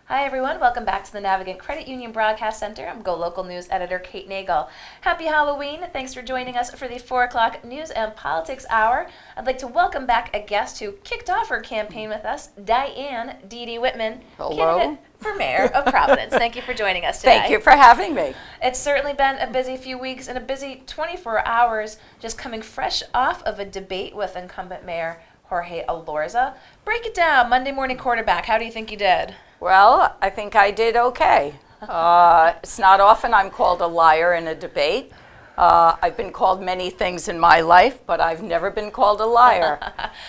Hi everyone, welcome back to the Navigant Credit Union Broadcast Center. I'm GoLocal News Editor Kate Nagel. Happy Halloween. Thanks for joining us for the 4 o'clock News and Politics Hour. I'd like to welcome back a guest who kicked off her campaign with us, Diane Dee Dee Whitman, candidate for Mayor of Providence. Thank you for joining us today. Thank you for having me. It's certainly been a busy few weeks and a busy 24 hours, just coming fresh off of a debate with incumbent Mayor Jorge Elorza. Break it down, Monday morning quarterback. How do you think you did? Well, I think I did okay. It's not often I'm called a liar in a debate. I've been called many things in my life, but I've never been called a liar.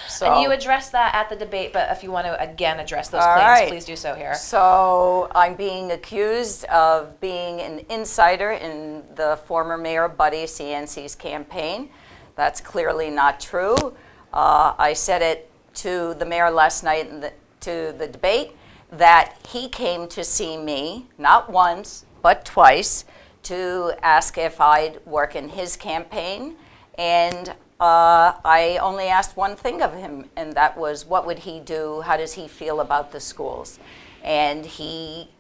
So, and you addressed that at the debate, but if you want to again address those claims, please do so here. So I'm being accused of being an insider in the former Mayor Buddy CNC's campaign. That's clearly not true. I said it to the mayor last night to the debate, that he came to see me, not once, but twice, to ask if I'd work in his campaign. And I only asked one thing of him, and that was, what would he do? How does he feel about the schools? And he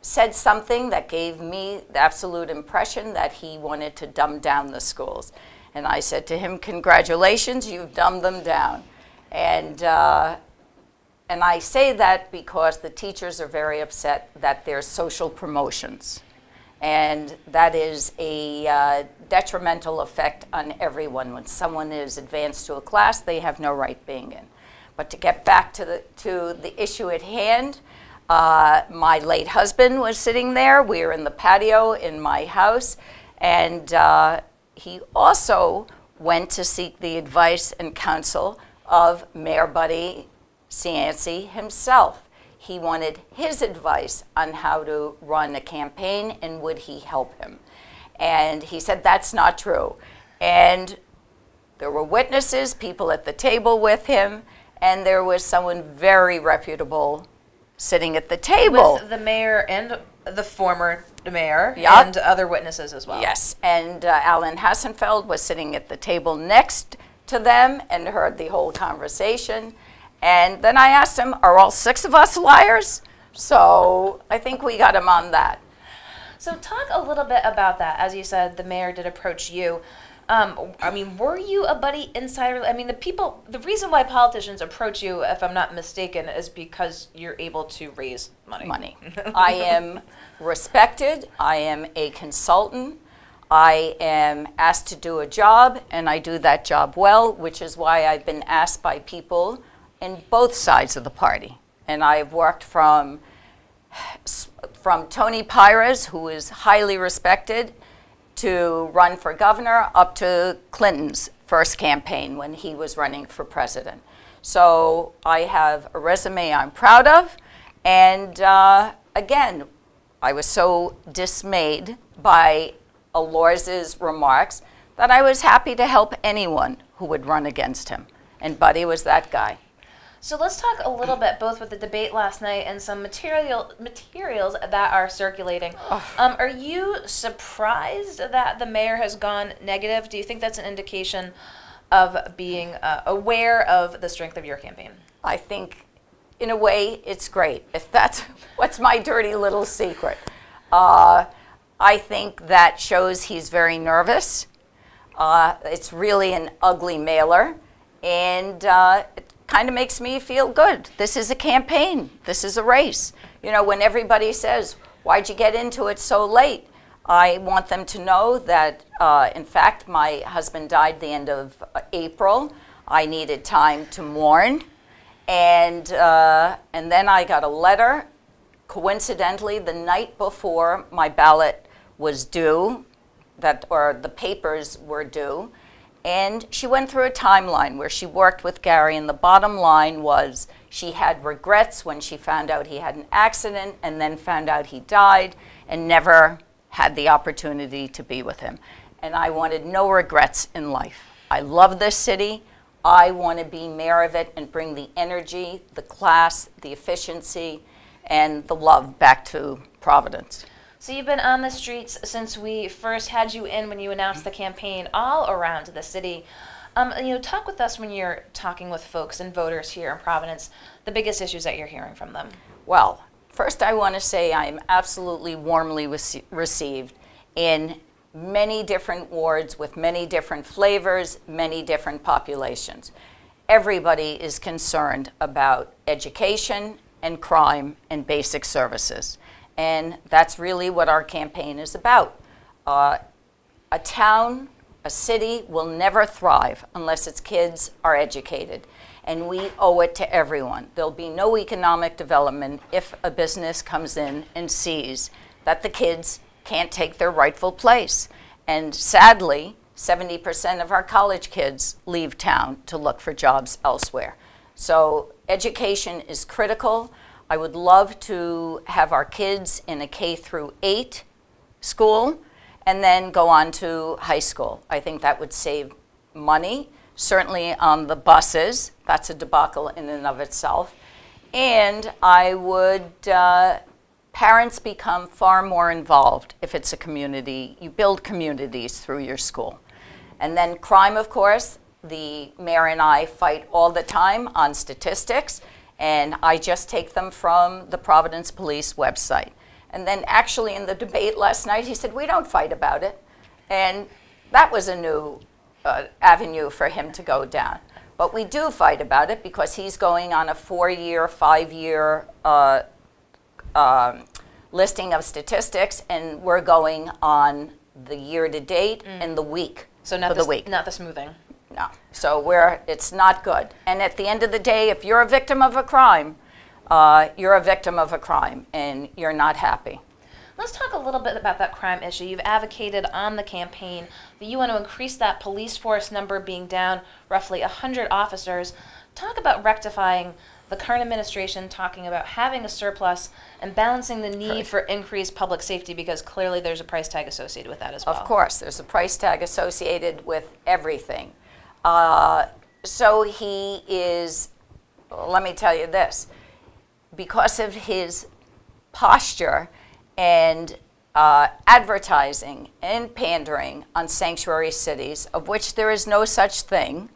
said something that gave me the absolute impression that he wanted to dumb down the schools. And I said to him, congratulations, you've dumbed them down. And I say that because the teachers are very upset that there's social promotions. And that is a detrimental effect on everyone. When someone is advanced to a class, they have no right being in. But to get back to the issue at hand, my late husband was sitting there. We were in the patio in my house. And he also went to seek the advice and counsel of Mayor Buddy CNC himself. He wanted his advice on how to run a campaign and would he help him. And he said that's not true. And there were witnesses, people at the table with him, and there was someone very reputable sitting at the table. With the mayor and the former mayor, yep, and other witnesses as well. Yes, and Alan Hassenfeld was sitting at the table next to them and heard the whole conversation. And then I asked him, are all 6 of us liars? So I think we got him on that. So talk a little bit about that. As you said, the mayor did approach you. I mean, were you a Buddy insider? I mean, the reason why politicians approach you, if I'm not mistaken, is because you're able to raise money. I am respected. I am a consultant. I am asked to do a job, and I do that job well, which is why I've been asked by people in both sides of the party. And I've worked from Tony Pires, who is highly respected, to run for governor, up to Clinton's first campaign when he was running for president. So I have a resume I'm proud of. And again, I was so dismayed by Elorza's remarks that I was happy to help anyone who would run against him. And Buddy was that guy. So let's talk a little bit, both with the debate last night and some materials that are circulating. Are you surprised that the mayor has gone negative? Do you think that's an indication of being aware of the strength of your campaign? I think, in a way, it's great. If that's what's my dirty little secret. I think that shows he's very nervous. It's really an ugly mailer. And it kind of makes me feel good. This is a campaign. This is a race. You know, when everybody says, why'd you get into it so late? I want them to know that, in fact, my husband died the end of April. I needed time to mourn. And then I got a letter, coincidentally, the night before my ballot was due, or the papers were due. And she went through a timeline where she worked with Gary, and the bottom line was she had regrets when she found out he had an accident and then found out he died and never had the opportunity to be with him. And I wanted no regrets in life. I love this city. I want to be mayor of it and bring the energy, the class, the efficiency, and the love back to Providence. So you've been on the streets since we first had you in when you announced the campaign all around the city. Talk with us when you're talking with folks and voters here in Providence, the biggest issues that you're hearing from them. Well, First, I want to say I am absolutely warmly received in many different wards with many different flavors, many different populations. Everybody is concerned about education and crime and basic services. And that's really what our campaign is about. A town, a city will never thrive unless its kids are educated. And we owe it to everyone. There'll be no economic development if a business comes in and sees that the kids can't take their rightful place. And sadly, 70% of our college kids leave town to look for jobs elsewhere. So education is critical. I would love to have our kids in a K-8 school and then go on to high school. I think that would save money, certainly on the buses. That's a debacle in and of itself. And I would, parents become far more involved if it's a community. You build communities through your school. And then crime, of course, the mayor and I fight all the time on statistics, and I just take them from the Providence Police website. And then actually in the debate last night, he said, we don't fight about it. And that was a new avenue for him to go down. But we do fight about it because he's going on a 4-year, 5-year listing of statistics, and we're going on the year-to-date and the week. So not the week. Not the smoothing. No. So it's not good. And at the end of the day, if you're a victim of a crime, you're a victim of a crime, and you're not happy. Let's talk a little bit about that crime issue. You've advocated on the campaign that you want to increase that police force number being down roughly 100 officers. Talk about rectifying the current administration talking about having a surplus and balancing the need for increased public safety, because clearly there's a price tag associated with that as well. Of course, there's a price tag associated with everything. So he is, let me tell you this, because of his posture and advertising and pandering on sanctuary cities, of which there is no such thing.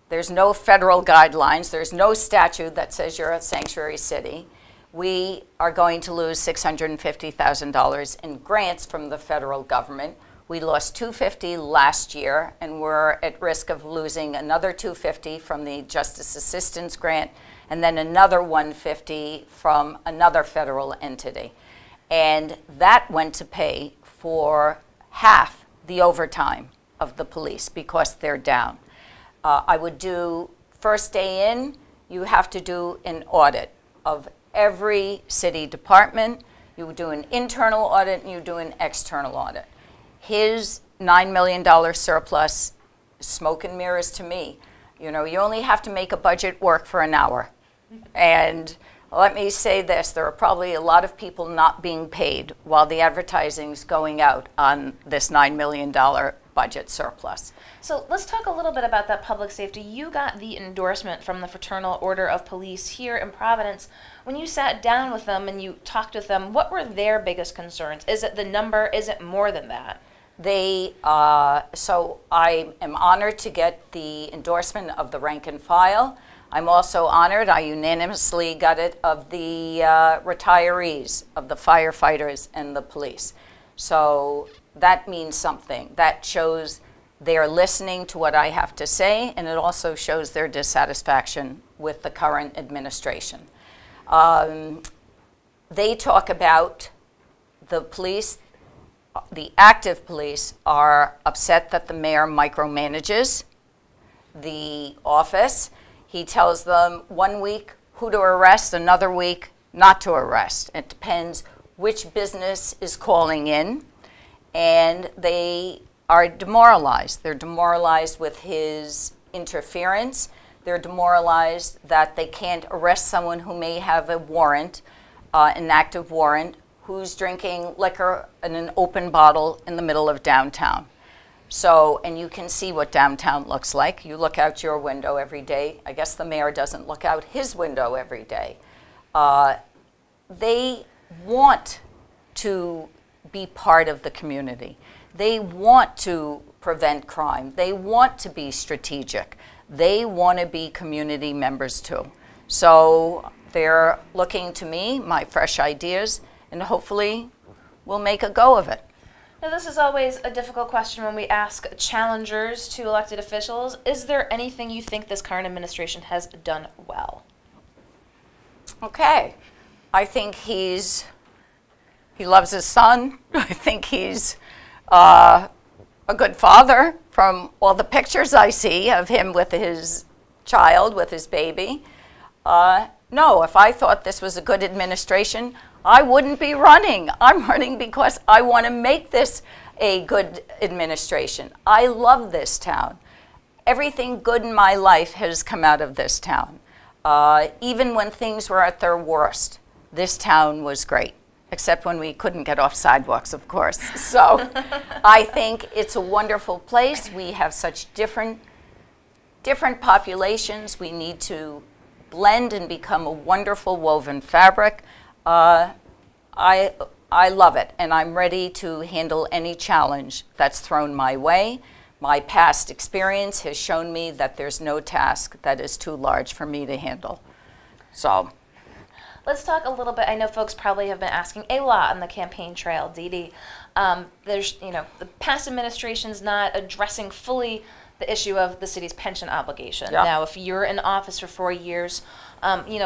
There's no federal guidelines. There's no statute that says you're a sanctuary city. We are going to lose $650,000 in grants from the federal government. We lost $250 last year, and we're at risk of losing another $250 from the Justice Assistance Grant, and then another $150 from another federal entity. And that went to pay for half the overtime of the police because they're down. I would do, first day in, you have to do an audit of every city department. You would do an internal audit and you do an external audit. His $9 million surplus, smoke and mirrors to me. You know, you only have to make a budget work for an hour. And let me say this, there are probably a lot of people not being paid while the advertising's going out on this $9 million budget surplus. So let's talk a little bit about that public safety. You got the endorsement from the Fraternal Order of Police here in Providence. When you sat down with them and you talked with them, what were their biggest concerns? Is it the number? Is it more than that? So I am honored to get the endorsement of the rank and file. I'm also honored, I unanimously got it, of the retirees, of the firefighters and the police. So that means something. That shows they're listening to what I have to say, and it also shows their dissatisfaction with the current administration. They talk about the police, the active police are upset that the mayor micromanages the office. He tells them 1 week who to arrest, another week not to arrest. It depends which business is calling in, and they are demoralized. They're demoralized with his interference. They're demoralized that they can't arrest someone who may have a warrant, an active warrant, who's drinking liquor in an open bottle in the middle of downtown. So, and you can see what downtown looks like. You look out your window every day. I guess the mayor doesn't look out his window every day. They want to be part of the community. They want to prevent crime. They want to be strategic. They want to be community members too. So they're looking to me, my fresh ideas, and hopefully we'll make a go of it. Now, this is always a difficult question when we ask challengers to elected officials. Is there anything you think this current administration has done well? Okay. I think he loves his son. I think he's a good father from all the pictures I see of him with his child, with his baby. No, if I thought this was a good administration, I wouldn't be running. I'm running because I want to make this a good administration. I love this town. Everything good in my life has come out of this town. Even when things were at their worst, this town was great, except when we couldn't get off sidewalks, of course. So I think it's a wonderful place. We have such different populations. We need to blend and become a wonderful woven fabric. I love it, and I'm ready to handle any challenge that's thrown my way. My past experience has shown me that there's no task that is too large for me to handle. So, let's talk a little bit. I know folks probably have been asking a lot on the campaign trail, Dee Dee. There's, the past administration's not addressing fully the issue of the city's pension obligation. Yeah. Now, if you're in office for 4 years,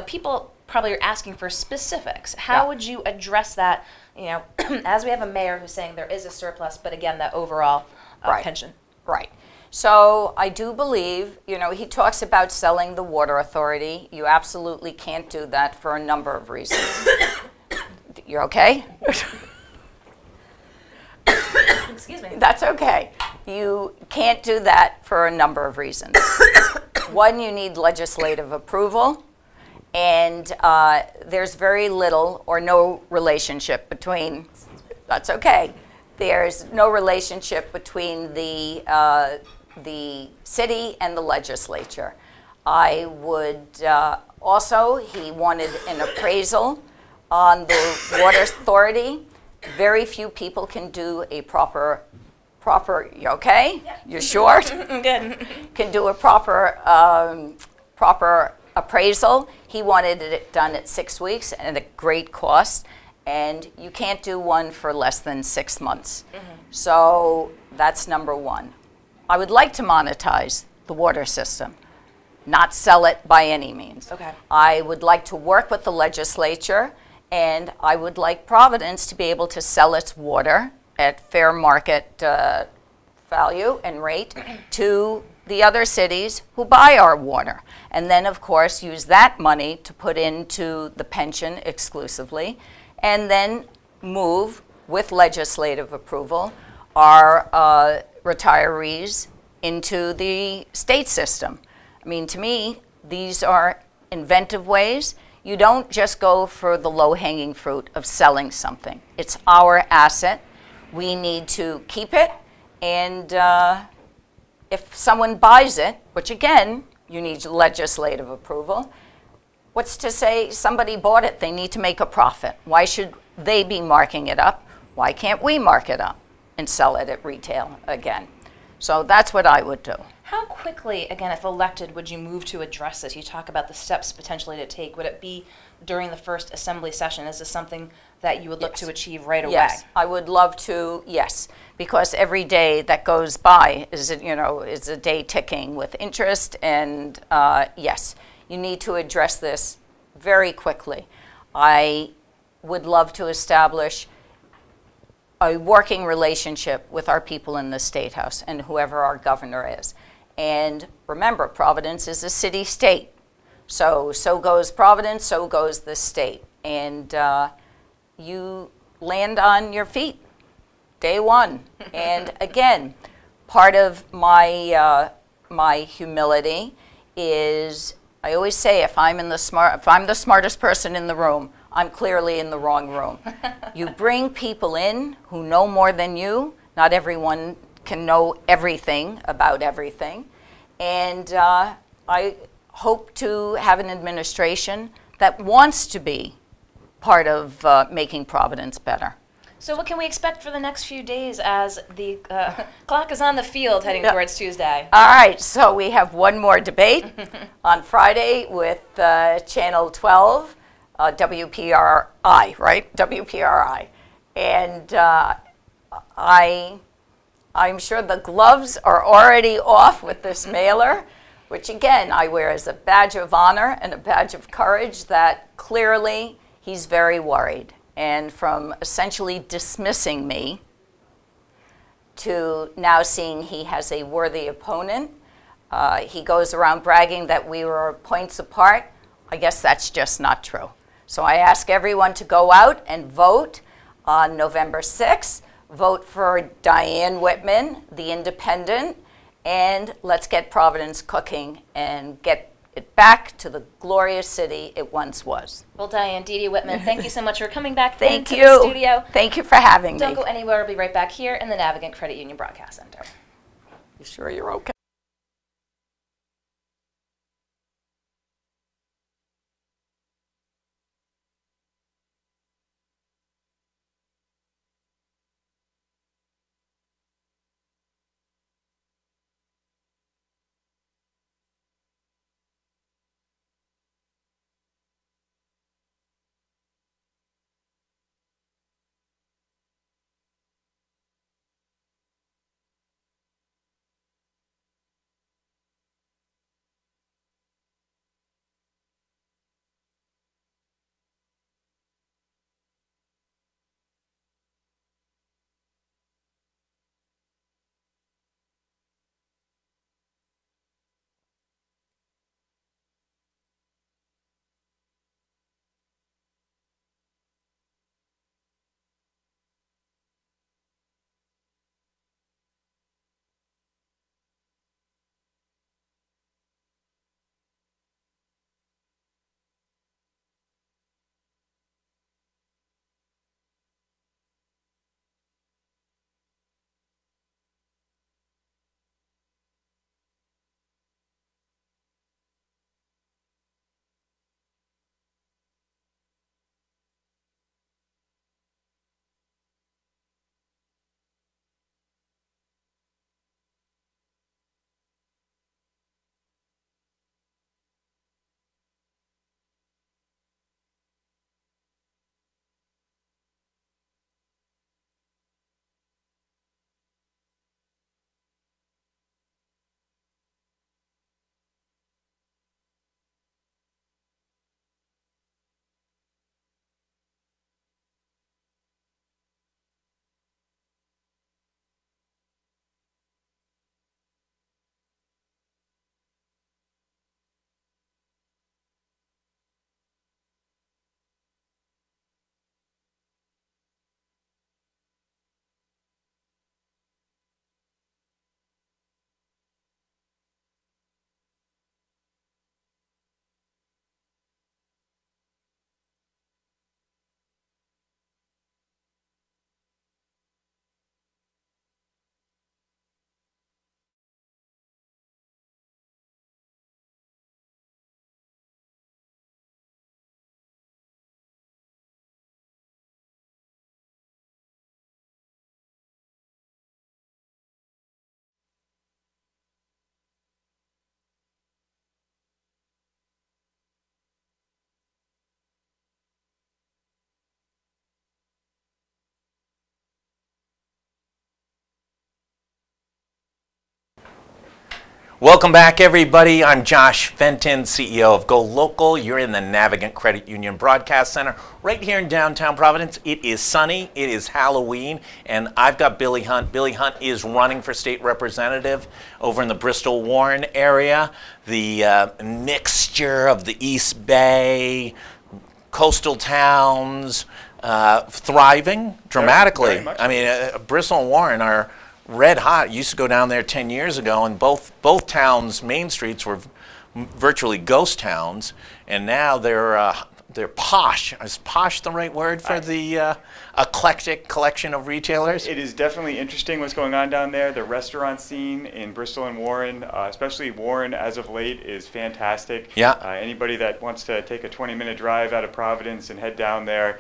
people probably are asking for specifics. How would you address that, as we have a mayor who's saying there is a surplus, but again, that overall pension? Right. So I do believe, he talks about selling the water authority. You absolutely can't do that for a number of reasons. You're okay? Excuse me. That's okay. You can't do that for a number of reasons. One, you need legislative approval, and there's very little or no relationship between, that's okay. There's no relationship between the city and the legislature. I would also, he wanted an appraisal on the water authority. Very few people can do a proper, you okay? Yeah. You're sure? Good. Can do a proper appraisal. He wanted it done at 6 weeks and at a great cost. And you can't do one for less than 6 months. Mm-hmm. So that's number one. I would like to monetize the water system, not sell it by any means. Okay. I would like to work with the legislature, and I would like Providence to be able to sell its water at fair market value and rate to the other cities who buy our water. And then, of course, use that money to put into the pension exclusively, and then move, with legislative approval, our retirees into the state system. I mean, to me, these are inventive ways. You don't just go for the low-hanging fruit of selling something. It's our asset. We need to keep it, and if someone buys it, which again, you need legislative approval, what's to say somebody bought it, they need to make a profit. Why should they be marking it up? Why can't we mark it up and sell it at retail again? So that's what I would do. How quickly, again, if elected, would you move to address this? You talk about the steps potentially to take. Would it be during the first assembly session? Is this something that you would look to achieve right away? Yes, I would love to, yes, because every day that goes by is a day ticking with interest, and yes. You need to address this very quickly. I would love to establish a working relationship with our people in the State House and whoever our governor is. And remember, Providence is a city-state. So goes Providence, so goes the state. And you land on your feet day one. And again, part of my humility is, I always say, if I'm the smartest person in the room, I'm clearly in the wrong room. You bring people in who know more than you. Not everyone can know everything about everything. And I hope to have an administration that wants to be part of making Providence better. So what can we expect for the next few days as the clock is on the field heading towards Tuesday? All right, so we have one more debate on Friday with Channel 12, WPRI, right? WPRI. And I'm sure the gloves are already off with this mailer, which again I wear as a badge of honor and a badge of courage that clearly he's very worried. And from essentially dismissing me to now seeing he has a worthy opponent, he goes around bragging that we were points apart. I guess that's just not true. So I ask everyone to go out and vote on November 6th. Vote for Diane Whitman, the independent, and let's get Providence cooking and get it back to the glorious city it once was. Well, Diane, Dee Whitman, thank you so much for coming back Thank into you. the studio. Thank you for having me. Don't go anywhere. We'll be right back here in the Navigant Credit Union Broadcast Center. You sure you're okay? Welcome back, everybody. I'm Josh Fenton, CEO of GoLocal. You're in the Navigant Credit Union Broadcast Center right here in downtown Providence. It is sunny, it is Halloween, and I've got Billy Hunt. Billy Hunt is running for state representative over in the Bristol-Warren area. The mixture of the East Bay, coastal towns, thriving dramatically. I mean, Bristol and Warren are red hot. Used to go down there 10 years ago, and both towns' main streets were virtually ghost towns, and now they're they're posh. Is posh the right word for the eclectic collection of retailers? It is definitely interesting what's going on down there. The restaurant scene in Bristol and Warren, especially Warren as of late, is fantastic. Yeah. Anybody that wants to take a 20-minute drive out of Providence and head down there,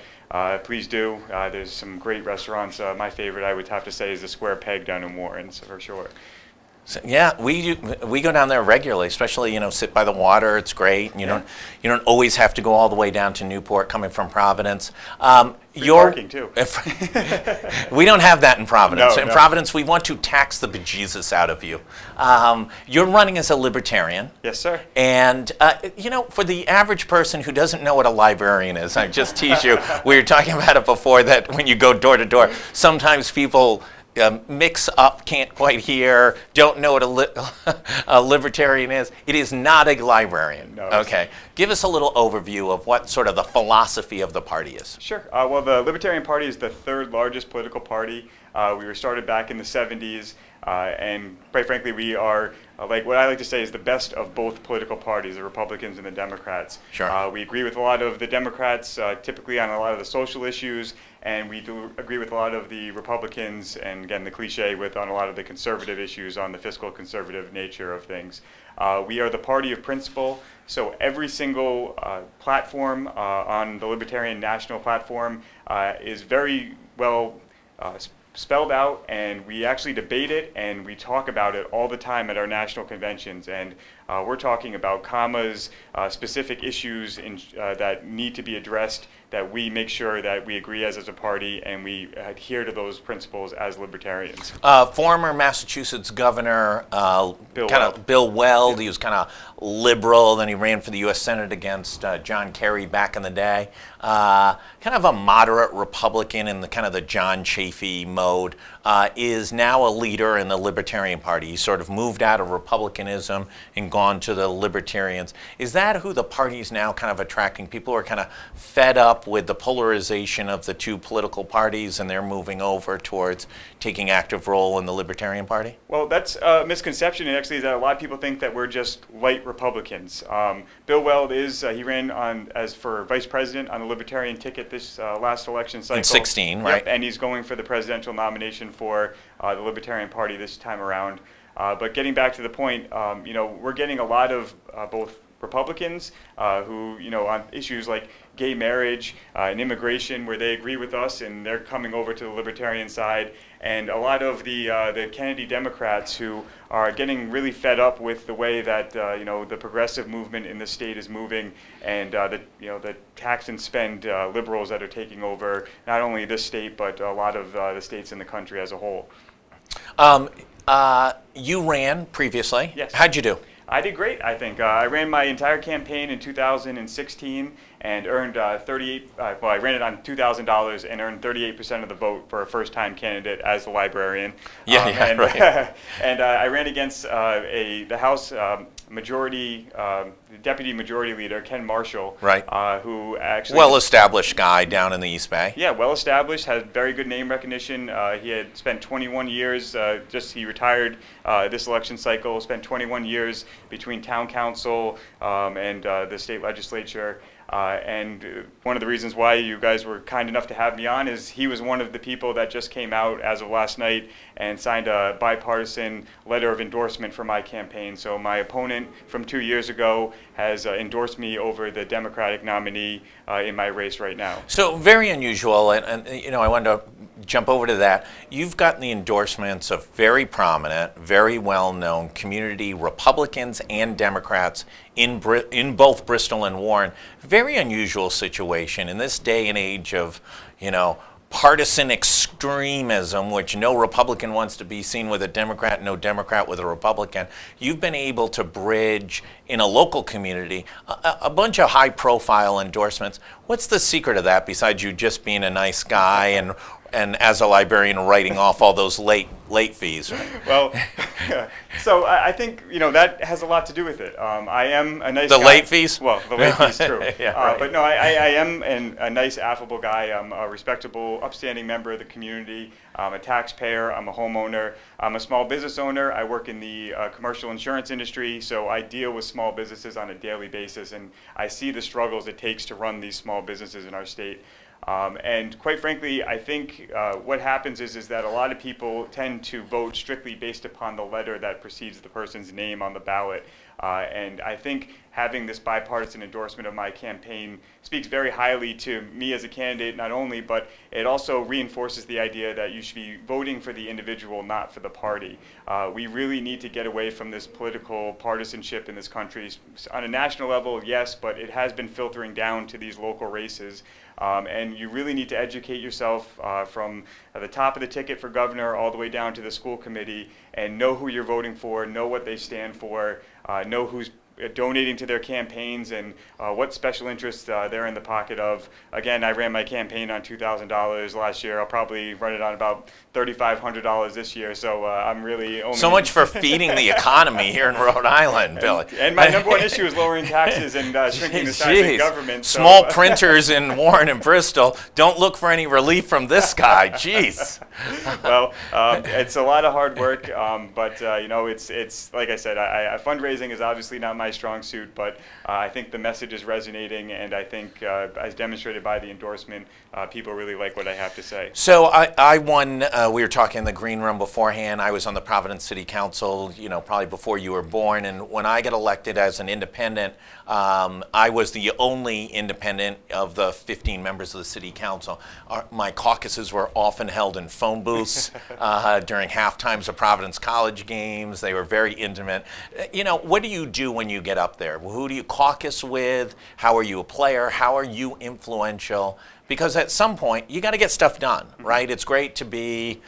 please do. There's some great restaurants. My favorite, I would have to say, is the Square Peg down in Warren, so for sure. So, yeah, we go down there regularly, especially sit by the water. It's great. And you don't always have to go all the way down to Newport coming from Providence. Parking too. We don't have that in Providence. No, in no. Providence, we want to tax the bejesus out of you. You're running as a libertarian. Yes, sir. And for the average person who doesn't know what a librarian is, I just tease you. We were talking about it before, that when you go door to door, sometimes people mix up, can't quite hear, don't know what a libertarian is. It is not a librarian. No, okay. Give us a little overview of what sort of the philosophy of the party is. Sure. Well, the Libertarian Party is the third largest political party. We were started back in the 70s, and quite frankly, we are like what I like to say is the best of both political parties, the Republicans and the Democrats. Sure. We agree with a lot of the Democrats, typically on a lot of the social issues, and we do agree with a lot of the Republicans, and again, the cliche on a lot of the conservative issues on the fiscal conservative nature of things. We are the party of principle, so every single platform on the Libertarian National Platform is very well spelled out, and we actually debate it and we talk about it all the time at our national conventions, and we're talking about commas, specific issues that need to be addressed, that we make sure that we agree as a party, and we adhere to those principles as libertarians. Former Massachusetts Governor Bill Weld, he was kind of liberal, then he ran for the U.S. Senate against John Kerry back in the day. Kind of a moderate Republican in the kind of the John Chafee mode, is now a leader in the Libertarian Party. He sort of moved out of Republicanism and gone to the Libertarians. Is that who the party is now kind of attracting? People who are kind of fed up with the polarization of the two political parties, and they're moving over towards taking active role in the Libertarian Party? Well, that's a misconception, actually, is that a lot of people think that we're just light Republicans. Bill Weld he ran for vice president on the Libertarian ticket this last election cycle. In 16, right? Yep, and he's going for the presidential nomination for the Libertarian Party this time around. But getting back to the point, we're getting a lot of both Republicans who, on issues like gay marriage and immigration, where they agree with us and they're coming over to the Libertarian side, and a lot of the Kennedy Democrats who are getting really fed up with the way that the progressive movement in the state is moving, and the tax and spend liberals that are taking over not only this state but a lot of the states in the country as a whole. You ran previously. Yes. How'd you do? I did great, I think. I ran my entire campaign in 2016 and earned I ran it on $2,000 and earned 38% of the vote for a first-time candidate as the librarian. Right. And I ran against the House Deputy Majority Leader, Ken Marshall, right. Who actually... Well-established guy down in the East Bay. Yeah, well-established, has very good name recognition. He had spent 21 years, he retired this election cycle, spent 21 years between town council and the state legislature. And one of the reasons why you guys were kind enough to have me on is he was one of the people that just came out as of last night and signed a bipartisan letter of endorsement for my campaign. So my opponent from 2 years ago has endorsed me over the Democratic nominee in my race right now. So very unusual, and I wanted to jump over to that. You've gotten the endorsements of very prominent, very well-known community Republicans and Democrats in both Bristol and Warren. Very unusual situation in this day and age of, partisan extremism, which no Republican wants to be seen with a Democrat, no Democrat with a Republican. You've been able to bridge in a local community a bunch of high-profile endorsements. What's the secret of that, besides you just being a nice guy and as a librarian, writing off all those late fees. Right? Well, so I think that has a lot to do with it. I am a nice the guy. late fees. Well, the late fees, true. Yeah, right. But no, I am a nice, affable guy. I'm a respectable, upstanding member of the community. I'm a taxpayer. I'm a homeowner. I'm a small business owner. I work in the commercial insurance industry, so I deal with small businesses on a daily basis, and I see the struggles it takes to run these small businesses in our state. And quite frankly, I think what happens is that a lot of people tend to vote strictly based upon the letter that precedes the person's name on the ballot. And I think having this bipartisan endorsement of my campaign speaks very highly to me as a candidate, not only, but it also reinforces the idea that you should be voting for the individual, not for the party. We really need to get away from this political partisanship in this country. On a national level, yes, but it has been filtering down to these local races. And you really need to educate yourself from the top of the ticket for governor all the way down to the school committee, and know who you're voting for, know what they stand for, know who's donating to their campaigns, and what special interests they're in the pocket of. Again, I ran my campaign on $2,000 last year. I'll probably run it on about $3,500 this year. So I'm really only... So much for feeding the economy here in Rhode Island, Billy. And my number one issue is lowering taxes and shrinking the size of government. Small printers in Warren and Bristol don't look for any relief from this guy. Jeez. Well, it's a lot of hard work, but it's like I said, fundraising is obviously not my strong suit, but I think the message is resonating, and I think, as demonstrated by the endorsement, people really like what I have to say. So I won. We were talking in the green room beforehand. I was on the Providence City Council, probably before you were born. And when I got elected as an independent, I was the only independent of the 15 members of the City Council. My caucuses were often held in phone booths during half times of Providence College games. They were very intimate. What do you do when you get up there? Who do you caucus with? How are you a player? How are you influential? Because at some point, you got to get stuff done, right? It's great to be,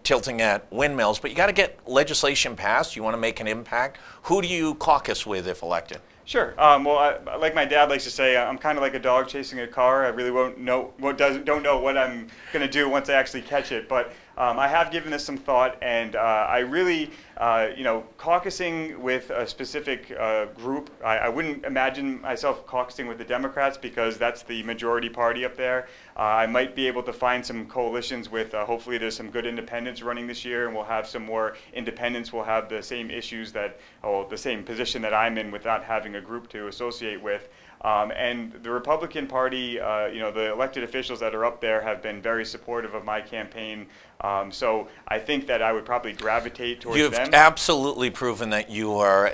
tilting at windmills, but you got to get legislation passed. You want to make an impact. Who do you caucus with if elected? Sure. Well, like my dad likes to say, I'm kind of like a dog chasing a car. I really don't know what I'm going to do once I actually catch it. But I have given this some thought, and I really, caucusing with a specific group, I wouldn't imagine myself caucusing with the Democrats because that's the majority party up there. I might be able to find some coalitions with, hopefully there's some good independents running this year, and we'll have some more independents will have the same issues the same position that I'm in without having a group to associate with. And the Republican Party, the elected officials that are up there have been very supportive of my campaign. So I think that I would probably gravitate towards them. You've absolutely proven that you are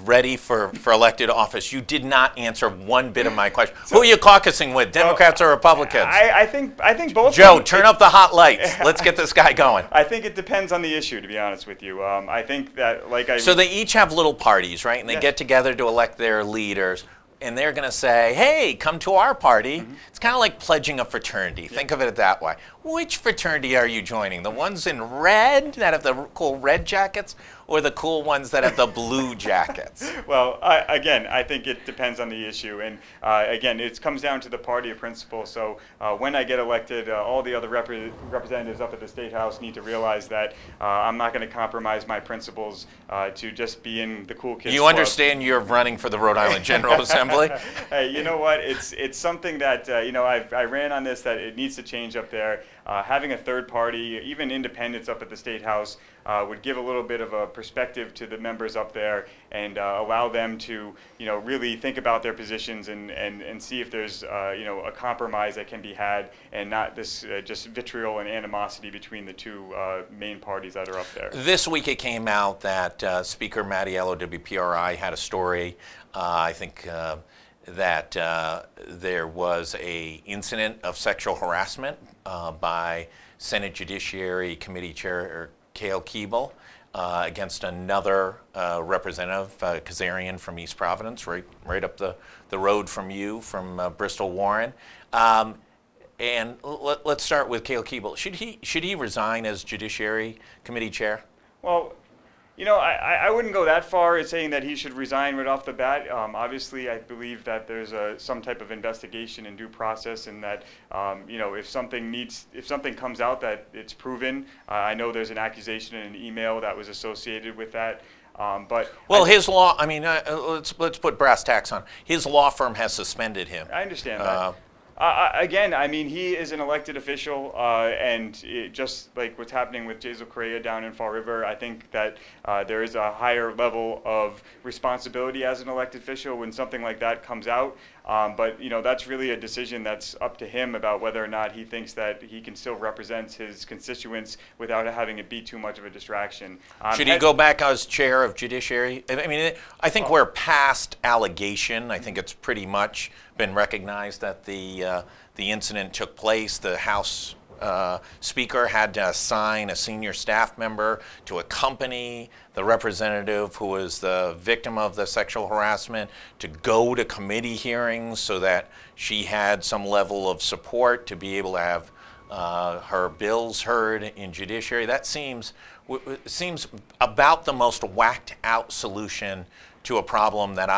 ready for elected office. You did not answer one bit of my question. Who are you caucusing with, Democrats or Republicans? I think both. Joe, turn up the hot lights. Let's get this guy going. I think it depends on the issue, to be honest with you. I think that, So they each have little parties, right? And they get together to elect their leaders. And they're going to say, hey, come to our party. It's kind of like pledging a fraternity. Think of it that way. Which fraternity are you joining? The ones in red that have the cool red jackets, or the cool ones that have the blue jackets? Well, again, I think it depends on the issue. And again, it comes down to the party of principle. So when I get elected, all the other representatives up at the State House need to realize that I'm not going to compromise my principles to just be in the cool kids You club. understand you're running for the Rhode Island General Assembly? Hey, you know what? It's something that, I ran on this, that it needs to change up there. Having a third party, even independents up at the State House, would give a little bit of a perspective to the members up there and allow them to, really think about their positions and see if there's, a compromise that can be had, and not this just vitriol and animosity between the two main parties that are up there. This week it came out that Speaker Mattiello, WPRI, had a story, I think, that there was an incident of sexual harassment by Senate Judiciary Committee Chair Cale Keeble against another representative, Kazarian from East Providence, right up the road from you, from Bristol Warren. And let's start with Cale Keeble. Should he resign as Judiciary Committee Chair? Well, You know, I wouldn't go that far as saying that he should resign right off the bat. Obviously, I believe that there's some type of investigation and due process, and that you know, if something comes out that it's proven, I know there's an accusation in an email that was associated with that. But well, his law. I mean, let's put brass tacks on. His law firm has suspended him. I understand that. Again, I mean, he is an elected official, and just like what's happening with Jazel Correa down in Fall River, I think that there is a higher level of responsibility as an elected official when something like that comes out. But you know, that's really a decision that's up to him about whether or not he thinks that he can still represent his constituents without having it be too much of a distraction. Should he go back as chair of judiciary? I mean, I think we're past allegation. I think it's pretty much been recognized that the incident took place. The House Speaker had to assign a senior staff member to accompany the representative who was the victim of the sexual harassment to go to committee hearings so that she had some level of support to be able to have her bills heard in judiciary. That seems about the most whacked out solution to a problem that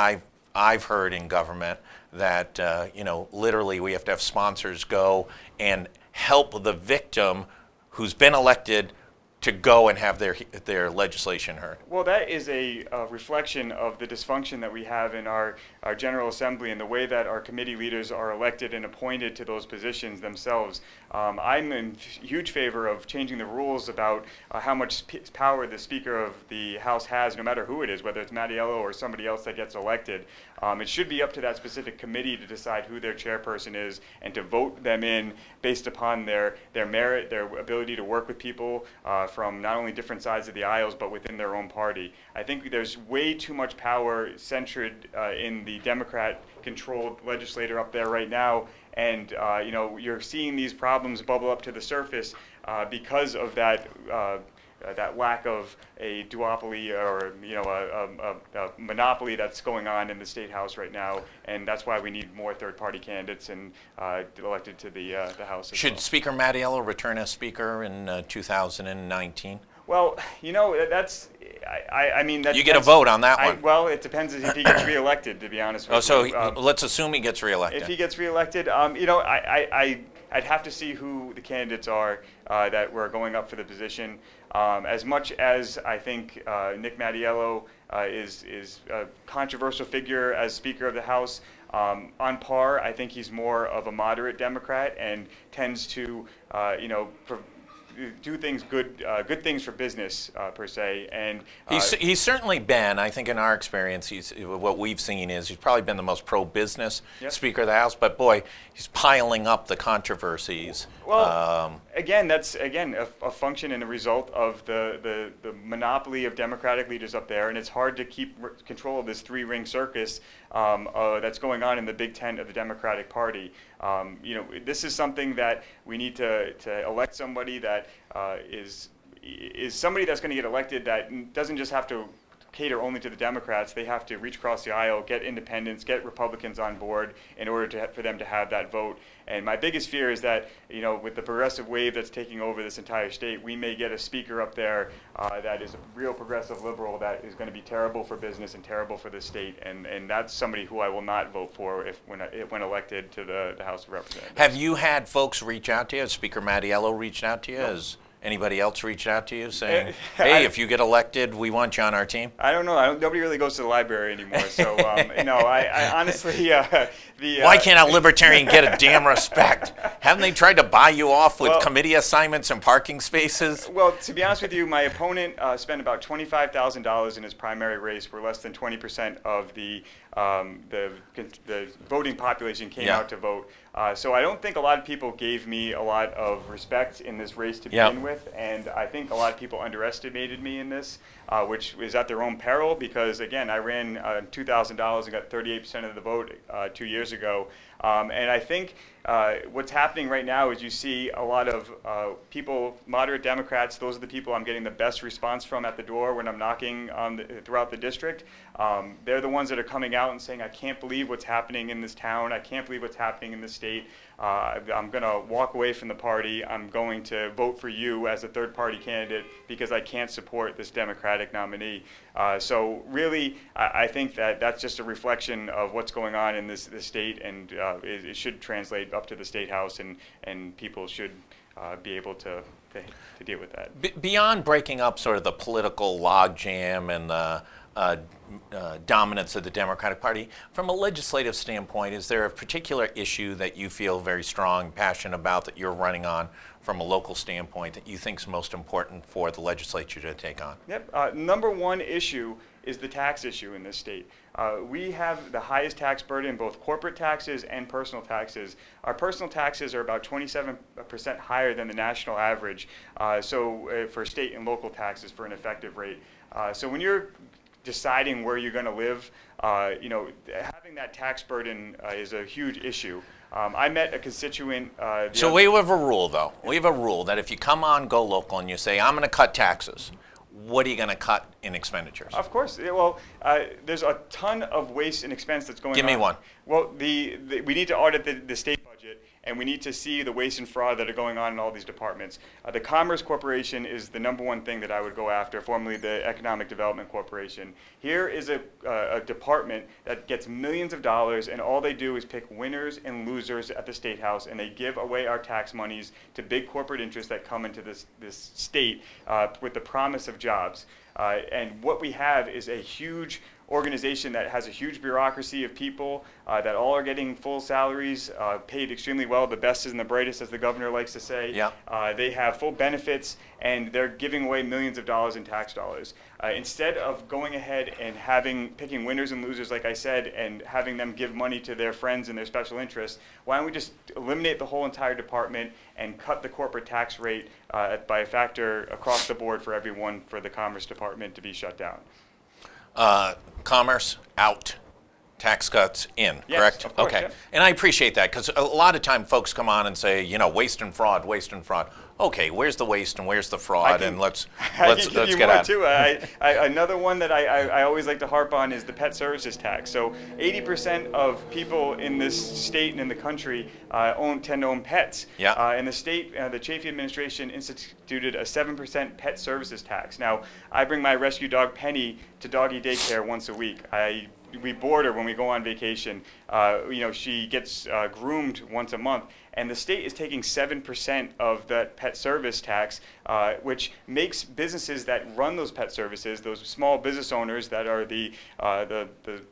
I've heard in government, that you know, literally we have to have sponsors go and help the victim who's been elected to go and have their legislation heard. Well, that is a reflection of the dysfunction that we have in our General Assembly and the way that our committee leaders are elected and appointed to those positions themselves. I'm in huge favor of changing the rules about how much power the Speaker of the House has, no matter who it is, whether it's Mattiello or somebody else that gets elected. It should be up to that specific committee to decide who their chairperson is and to vote them in based upon their merit, their ability to work with people from not only different sides of the aisles but within their own party. I think there's way too much power centered in the Democrat-controlled legislature up there right now, and you know, you're seeing these problems bubble up to the surface because of that. That lack of a duopoly, or you know, a monopoly that's going on in the State House right now, and that's why we need more third-party candidates and elected to the House. Should Speaker Mattiello return as Speaker in 2019? Well, you know, that's. I mean, you get a vote on that one. Well, it depends if he gets reelected, to be honest with you. So let's assume he gets reelected. If he gets reelected, you know, I'd have to see who the candidates are that were going up for the position. As much as I think Nick Mattiello is a controversial figure as Speaker of the House, on par, I think he's more of a moderate Democrat and tends to, you know, do things good things for business per se, and he's certainly been. I think in our experience, what we've seen is he's probably been the most pro-business Speaker of the House. But boy, he's piling up the controversies. Well, again, that's a function and a result of the monopoly of Democratic leaders up there, and it's hard to keep control of this three-ring circus that's going on in the Big Tent of the Democratic Party. You know, this is something that we need to elect somebody that is somebody that's going to get elected that doesn't just have to cater only to the Democrats. They have to reach across the aisle, get independents, get Republicans on board in order for them to have that vote. And my biggest fear is that, you know, with the progressive wave that's taking over this entire state, we may get a speaker up there that is a real progressive liberal that is going to be terrible for business and terrible for the state. And that's somebody who I will not vote for when elected to the House of Representatives. Have you had folks reach out to you? Has Speaker Mattiello reached out to you? No. Has anybody else reached out to you saying, hey, if you get elected, we want you on our team? I don't know. Nobody really goes to the library anymore. So, no, I honestly, why can't a libertarian get a damn respect? Haven't they tried to buy you off with committee assignments and parking spaces? Well, to be honest with you, my opponent spent about $25,000 in his primary race, where less than 20% of the voting population came out to vote. So I don't think a lot of people gave me a lot of respect in this race to begin with, and I think a lot of people underestimated me in this, which is at their own peril because, again, I ran $2,000 and got 38% of the vote 2 years ago. And I think what's happening right now is you see a lot of people, moderate Democrats, those are the people I'm getting the best response from at the door when I'm knocking throughout the district. They're the ones that are coming out and saying, I can't believe what's happening in this town. I can't believe what's happening in this state. I'm going to walk away from the party. I'm going to vote for you as a third-party candidate because I can't support this Democratic nominee. So really, I think that that's just a reflection of what's going on in this state, and it should translate up to the State House, and people should be able to deal with that. Beyond breaking up sort of the political logjam and the dominance of the Democratic Party, from a legislative standpoint, is there a particular issue that you feel very strong, passionate about, that you're running on from a local standpoint that you think is most important for the legislature to take on? Yep. Number one issue is the tax issue in this state. We have the highest tax burden in both corporate taxes and personal taxes. Our personal taxes are about 27% higher than the national average, for state and local taxes for an effective rate. So when you're deciding where you're going to live, having that tax burden is a huge issue. I met a constituent. So we have a rule, though. We have a rule that if you come on GoLocal and you say, I'm going to cut taxes, what are you going to cut in expenditures? Of course. Well, there's a ton of waste and expense that's going on. Give me one. Well, we need to audit the state budget, and we need to see the waste and fraud that are going on in all these departments. The Commerce Corporation is the number one thing that I would go after, formerly the Economic Development Corporation. Here is a department that gets millions of dollars, and all they do is pick winners and losers at the State House, and they give away our tax monies to big corporate interests that come into this state with the promise of jobs. And what we have is a huge organization that has a huge bureaucracy of people that all are getting full salaries, paid extremely well, the best and the brightest, as the governor likes to say. Yeah. They have full benefits, and they're giving away millions of dollars in tax dollars. Instead of going ahead and picking winners and losers, like I said, and having them give money to their friends and their special interests, why don't we just eliminate the whole entire department and cut the corporate tax rate by a factor across the board for everyone, for the Commerce Department to be shut down? Commerce out, tax cuts in, Yes, correct? of course, okay. yeah. And I appreciate that, because a lot of time folks come on and say, waste and fraud, waste and fraud. Okay, where's the waste and where's the fraud? And let's get at it. Another one that I always like to harp on is the pet services tax. So 80% of people in this state and in the country tend to own pets. Yeah. In the state, the Chafee administration instituted a 7% pet services tax. Now, I bring my rescue dog Penny to doggy daycare once a week. We board her when we go on vacation. She gets groomed once a month. And the state is taking 7% of that pet service tax, which makes businesses that run those pet services, those small business owners that are the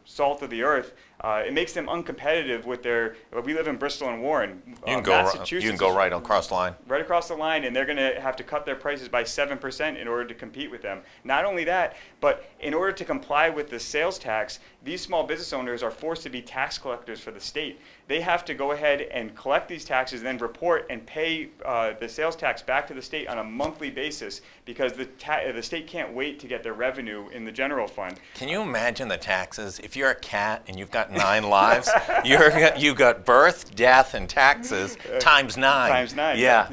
salt of the earth, it makes them uncompetitive with their. We live in Bristol and Warren, Massachusetts. You can go right across the line. Right across the line, and they're going to have to cut their prices by 7% in order to compete with them. Not only that, but in order to comply with the sales tax, these small business owners are forced to be tax collectors for the state. They have to go ahead and collect these taxes, then report and pay the sales tax back to the state on a monthly basis, because the state can't wait to get their revenue in the general fund. Can you imagine the taxes? If you're a cat and you've got 9 lives, you got birth, death, and taxes times 9. Times 9. Yeah.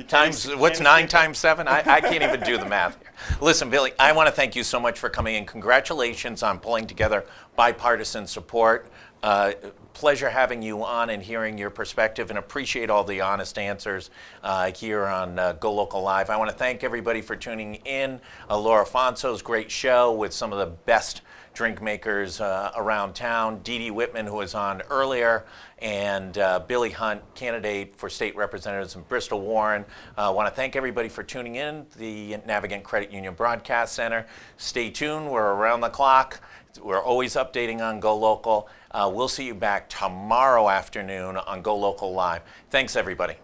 What's 9 times 7? I can't even do the math here. Listen, Billy, I want to thank you so much for coming in. Congratulations on pulling together bipartisan support. Pleasure having you on and hearing your perspective, and appreciate all the honest answers here on GoLocal Live. I want to thank everybody for tuning in. Laura Fonso's great show with some of the best drink makers around town. Dee Dee Whitman, who was on earlier, and Billy Hunt, candidate for state representatives in Bristol Warren. I want to thank everybody for tuning in. The Navigant Credit Union Broadcast Center. Stay tuned. We're around the clock. We're always updating on GoLocal. We'll see you back tomorrow afternoon on GoLocal Live. Thanks, everybody.